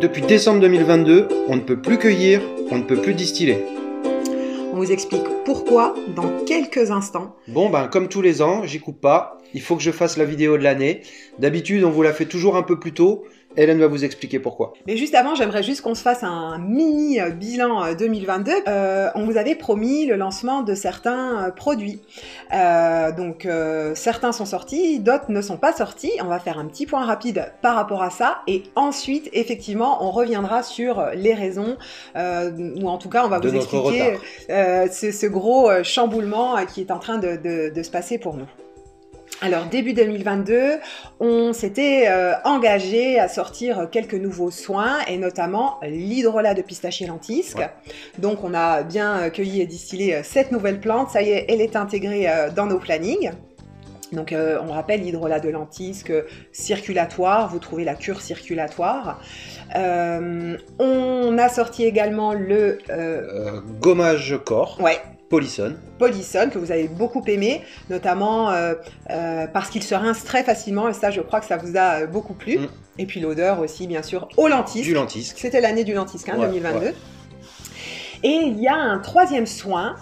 Depuis décembre 2022, on ne peut plus cueillir, on ne peut plus distiller. On vous explique pourquoi dans quelques instants. Bon, comme tous les ans, j'y coupe pas. Il faut que je fasse la vidéo de l'année. D'habitude, on vous la fait toujours un peu plus tôt. Hélène va vous expliquer pourquoi. Mais juste avant, j'aimerais juste qu'on se fasse un mini bilan 2022. On vous avait promis le lancement de certains produits. Certains sont sortis, d'autres ne sont pas sortis. On va faire un petit point rapide par rapport à ça. Et ensuite, effectivement, on reviendra sur les raisons, ou en tout cas, on va vous expliquer ce gros chamboulement qui est en train de se passer pour nous. Alors, début 2022, on s'était engagé à sortir quelques nouveaux soins, et notamment l'hydrolat de pistachier lentisque. Ouais. Donc, on a bien cueilli et distillé cette nouvelle plante. Ça y est, elle est intégrée dans nos plannings. Donc, on rappelle l'hydrolat de lentisque circulatoire. Vous trouvez la cure circulatoire. On a sorti également le... gommage corps. Ouais. Polysone, que vous avez beaucoup aimé, notamment parce qu'il se rince très facilement, et ça je crois que ça vous a beaucoup plu. Et puis l'odeur aussi bien sûr au lentisque. Du lentisque. C'était l'année du lentisque, hein, ouais, 2022. Ouais. Et il y a un troisième soin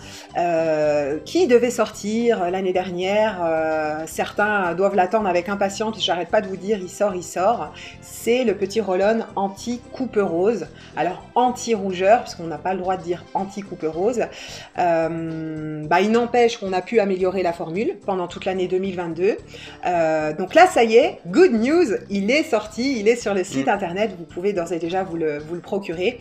qui devait sortir l'année dernière. Certains doivent l'attendre avec impatience, j'arrête pas de vous dire, il sort. C'est le petit roll-on anti-couperose. Alors anti-rougeur, parce qu'on n'a pas le droit de dire anti-couperose. Il n'empêche qu'on a pu améliorer la formule pendant toute l'année 2022. Donc là, ça y est, good news, il est sorti, il est sur le site internet. Vous pouvez d'ores et déjà vous le procurer.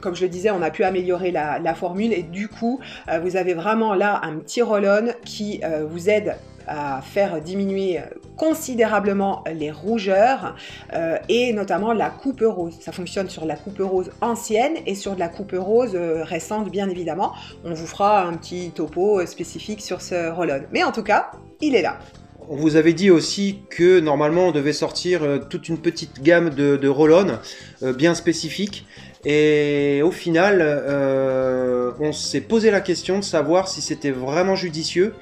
Comme je le disais, on a pu améliorer la formule, et du coup vous avez vraiment là un petit roll-on qui vous aide à faire diminuer considérablement les rougeurs et notamment la couperose. Ça fonctionne sur la couperose ancienne et sur de la couperose récente, bien évidemment. On vous fera un petit topo spécifique sur ce roll-on, mais en tout cas il est là. On vous avait dit aussi que normalement on devait sortir toute une petite gamme de roll-on bien spécifiques. Et au final, on s'est posé la question de savoir si c'était vraiment judicieux.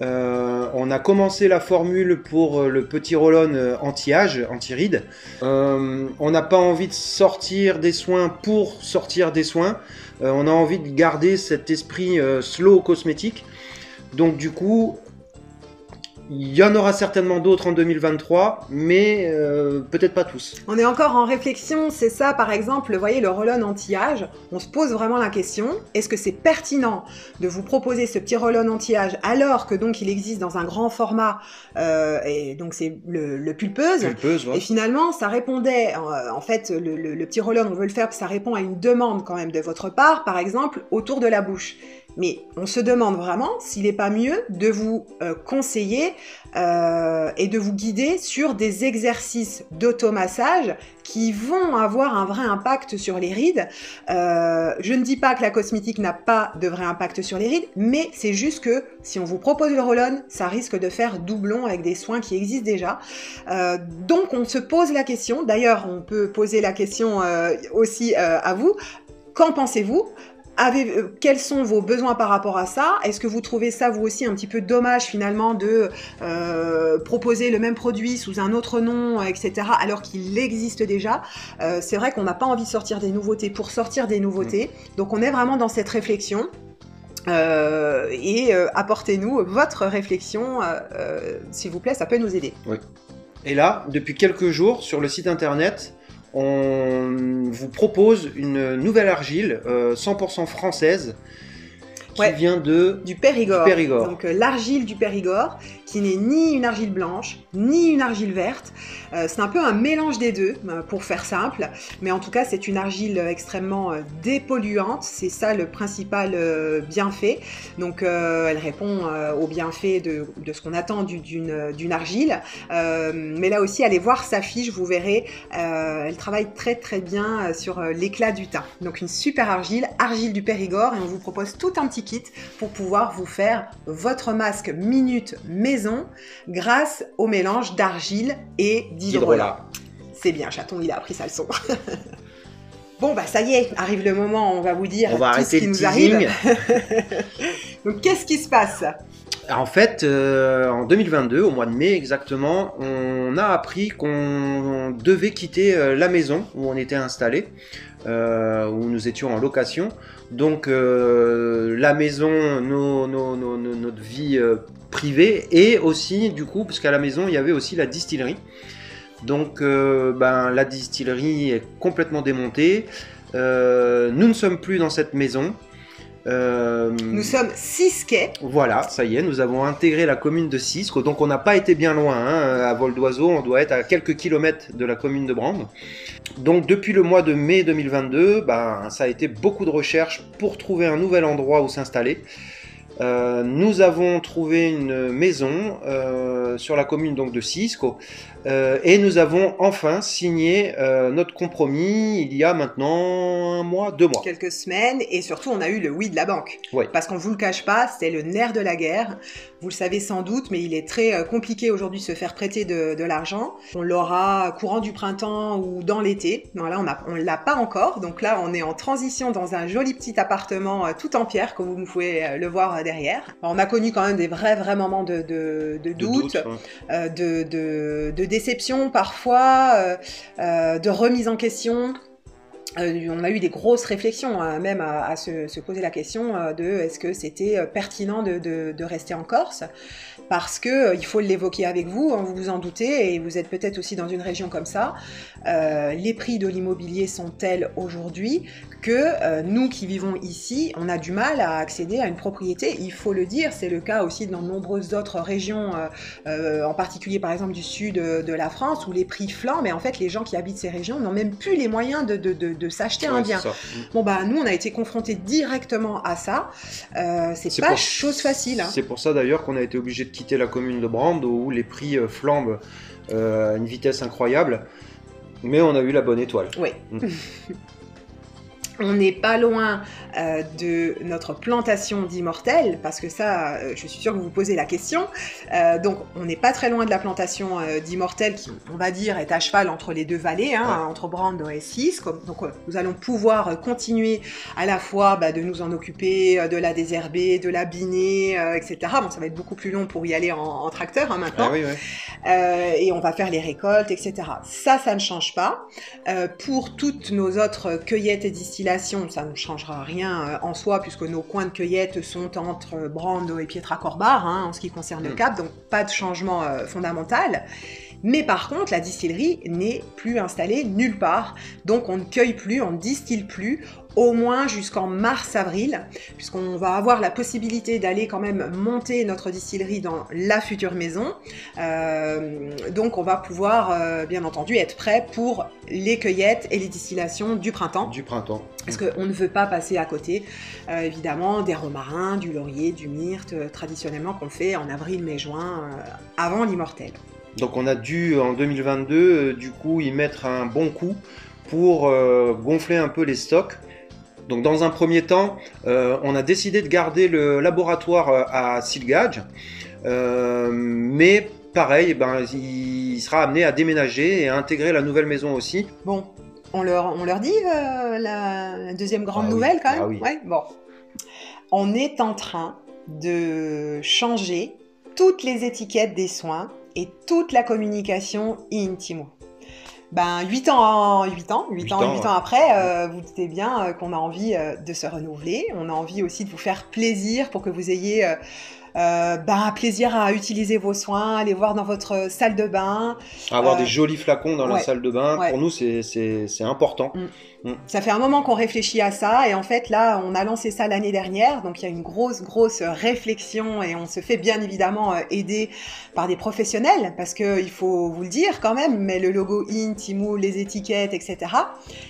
On a commencé la formule pour le petit roll-on anti-âge, anti-rides. On n'a pas envie de sortir des soins pour sortir des soins. On a envie de garder cet esprit slow cosmétique. Donc du coup... il y en aura certainement d'autres en 2023, mais peut-être pas tous. On est encore en réflexion, c'est ça, par exemple, vous voyez, le roll-on anti-âge, on se pose vraiment la question, est-ce que c'est pertinent de vous proposer ce petit roll-on anti-âge alors que donc il existe dans un grand format, et donc c'est le pulpeuse, ouais. Et finalement, ça répondait, en fait, le petit roll-on, on veut le faire, ça répond à une demande quand même de votre part, par exemple, autour de la bouche. Mais on se demande vraiment s'il n'est pas mieux de vous conseiller et de vous guider sur des exercices d'automassage qui vont avoir un vrai impact sur les rides. Je ne dis pas que la cosmétique n'a pas de vrai impact sur les rides, mais c'est juste que si on vous propose le roll-on, ça risque de faire doublon avec des soins qui existent déjà. Donc on se pose la question, d'ailleurs on peut poser la question aussi à vous, qu'en pensez-vous ? Quels sont vos besoins par rapport à ça? Est-ce que vous trouvez ça, vous aussi, un petit peu dommage, finalement, de proposer le même produit sous un autre nom, etc., alors qu'il existe déjà? C'est vrai qu'on n'a pas envie de sortir des nouveautés pour sortir des nouveautés. Donc, on est vraiment dans cette réflexion. Apportez-nous votre réflexion, s'il vous plaît, ça peut nous aider. Oui. Et là, depuis quelques jours, sur le site internet, on vous propose une nouvelle argile 100% française qui vient du Périgord. Donc l'argile du Périgord, qui n'est ni une argile blanche, ni une argile verte. C'est un peu un mélange des deux, pour faire simple. Mais en tout cas, c'est une argile extrêmement dépolluante. C'est ça le principal bienfait. Donc elle répond aux bienfaits de ce qu'on attend d'une argile. Mais là aussi, allez voir sa fiche, vous verrez. Elle travaille très très bien sur l'éclat du teint. Donc une super argile du Périgord. Et on vous propose tout un petit kit pour pouvoir vous faire votre masque minute maison grâce au mélange d'argile et d'hydrolat. C'est bien, chaton, il a appris sa leçon. Bon, ça y est, arrive le moment, on va vous dire tout ce qui nous arrive. Donc, qu'est-ce qui se passe ? En fait, en 2022, au mois de mai exactement, on a appris qu'on devait quitter la maison où on était installé, où nous étions en location. Donc la maison, notre vie privée, et aussi du coup, parce qu'à la maison il y avait aussi la distillerie. Donc la distillerie est complètement démontée. Nous ne sommes plus dans cette maison. Nous sommes Sisquet. Voilà, ça y est, nous avons intégré la commune de Sisque, donc on n'a pas été bien loin, hein, à vol d'oiseau, on doit être à quelques kilomètres de la commune de Brande. Donc depuis le mois de mai 2022, ça a été beaucoup de recherches pour trouver un nouvel endroit où s'installer. Nous avons trouvé une maison sur la commune donc, de Sisco et nous avons enfin signé notre compromis il y a maintenant 2 mois. Quelques semaines, et surtout on a eu le oui de la banque. Oui. Parce qu'on ne vous le cache pas, c'était le nerf de la guerre. Vous le savez sans doute, mais il est très compliqué aujourd'hui de se faire prêter de l'argent. On l'aura courant du printemps ou dans l'été. Voilà, on ne l'a pas encore. Donc là, on est en transition dans un joli petit appartement tout en pierre, comme vous pouvez le voir derrière. Alors, on a connu quand même des vrais moments de doute, ouais. de déception parfois, de remise en question. On a eu des grosses réflexions, même à se poser la question de est-ce que c'était pertinent de rester en Corse, parce que il faut l'évoquer avec vous, hein, vous vous en doutez, et vous êtes peut-être aussi dans une région comme ça. Les prix de l'immobilier sont tels aujourd'hui que nous qui vivons ici, on a du mal à accéder à une propriété, il faut le dire. C'est le cas aussi dans de nombreuses autres régions, en particulier par exemple du sud de la France, où les prix flambent, mais en fait les gens qui habitent ces régions n'ont même plus les moyens de s'acheter un bien. Bon nous on a été confrontés directement à ça, c'est pas chose facile. Hein. C'est pour ça d'ailleurs qu'on a été obligé de quitter la commune de Brande où les prix flambent à une vitesse incroyable, mais on a eu la bonne étoile. Oui. On n'est pas loin de notre plantation d'immortelles, parce que ça, je suis sûre que vous vous posez la question. Donc, on n'est pas très loin de la plantation d'immortelles qui, on va dire, est à cheval entre les deux vallées, hein, ouais. Entre Brande et Sisque. Donc, nous allons pouvoir continuer à la fois de nous en occuper, de la désherber, de la biner, etc. Bon, ça va être beaucoup plus long pour y aller en tracteur maintenant. Ah oui, oui. Et on va faire les récoltes, etc. Ça ne change pas. Pour toutes nos autres cueillettes et distillations, ça ne changera rien en soi, puisque nos coins de cueillette sont entre Brando et Pietracorbar, hein, en ce qui concerne le Cap, donc pas de changement fondamental. Mais par contre, la distillerie n'est plus installée nulle part, donc on ne cueille plus, on ne distille plus, au moins jusqu'en mars-avril, puisqu'on va avoir la possibilité d'aller quand même monter notre distillerie dans la future maison. Donc on va pouvoir, bien entendu, être prêt pour les cueillettes et les distillations du printemps. Du printemps. Parce qu'on ne veut pas passer à côté, évidemment, des romarins, du laurier, du myrte, traditionnellement qu'on fait en avril, mai, juin, avant l'immortel. Donc on a dû, en 2022, du coup, y mettre un bon coup pour gonfler un peu les stocks. Donc dans un premier temps, on a décidé de garder le laboratoire à Silgage, mais pareil, il sera amené à déménager et à intégrer la nouvelle maison aussi. Bon, on leur dit la deuxième grande nouvelle quand même. Oui. Ouais, bon. On est en train de changer toutes les étiquettes des soins et toute la communication intimo. 8 ans après, vous doutez bien qu'on a envie de se renouveler. On a envie aussi de vous faire plaisir pour que vous ayez plaisir à utiliser vos soins, aller voir dans votre salle de bain. Avoir des jolis flacons dans la salle de bain, ouais. Pour nous c'est important. Ça fait un moment qu'on réfléchit à ça, et en fait là on a lancé ça l'année dernière, donc il y a une grosse réflexion, et on se fait bien évidemment aider par des professionnels, parce qu'il faut vous le dire quand même, mais le logo Intimo, les étiquettes, etc.,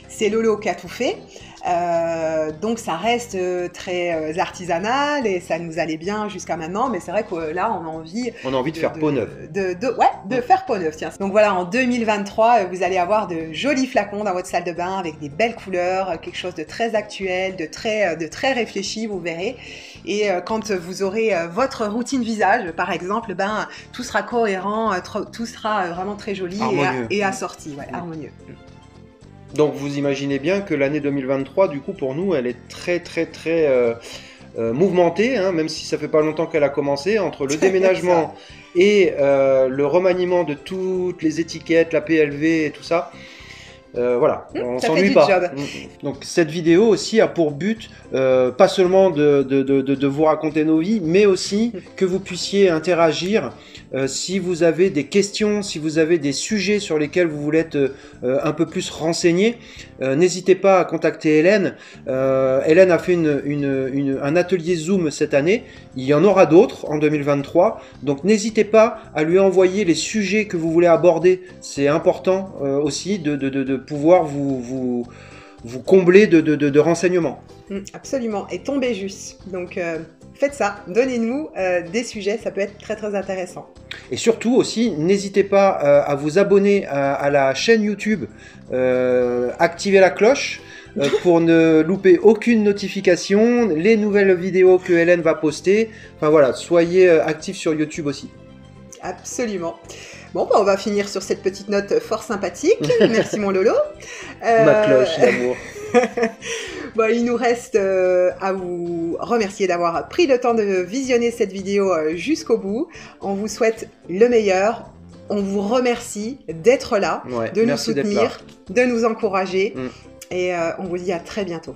c'est Lolo qui a tout fait. Donc ça reste très artisanal, et ça nous allait bien jusqu'à maintenant, mais c'est vrai que là on a envie de faire peau neuve. De faire peau neuve, tiens. Donc voilà, en 2023 vous allez avoir de jolis flacons dans votre salle de bain avec des belles couleurs, quelque chose de très actuel, de très réfléchi, vous verrez. Et quand vous aurez votre routine visage par exemple, tout sera cohérent, tout sera vraiment très joli et assorti, harmonieux. Donc vous imaginez bien que l'année 2023, du coup, pour nous, elle est très mouvementée, hein, même si ça fait pas longtemps qu'elle a commencé, entre le déménagement et le remaniement de toutes les étiquettes, la PLV et tout ça. Voilà, on s'ennuie pas. Donc cette vidéo aussi a pour but pas seulement de vous raconter nos vies, mais aussi que vous puissiez interagir. Si vous avez des questions, si vous avez des sujets sur lesquels vous voulez être un peu plus renseigné, n'hésitez pas à contacter Hélène. Hélène a fait un atelier Zoom cette année. Il y en aura d'autres en 2023. Donc n'hésitez pas à lui envoyer les sujets que vous voulez aborder. C'est important aussi de pouvoir vous combler de renseignements. Absolument, et tombez juste. Donc faites ça, donnez-nous des sujets, ça peut être très très intéressant. Et surtout aussi, n'hésitez pas à vous abonner à la chaîne YouTube, activez la cloche pour ne louper aucune notification, les nouvelles vidéos que Hélène va poster. Enfin voilà, soyez actifs sur YouTube aussi. Absolument. Bon, bah, on va finir sur cette petite note fort sympathique. Merci mon Lolo. Ma cloche d'amour. Bon, il nous reste à vous remercier d'avoir pris le temps de visionner cette vidéo jusqu'au bout. On vous souhaite le meilleur. On vous remercie d'être là, de nous soutenir, de nous encourager. Et on vous dit à très bientôt.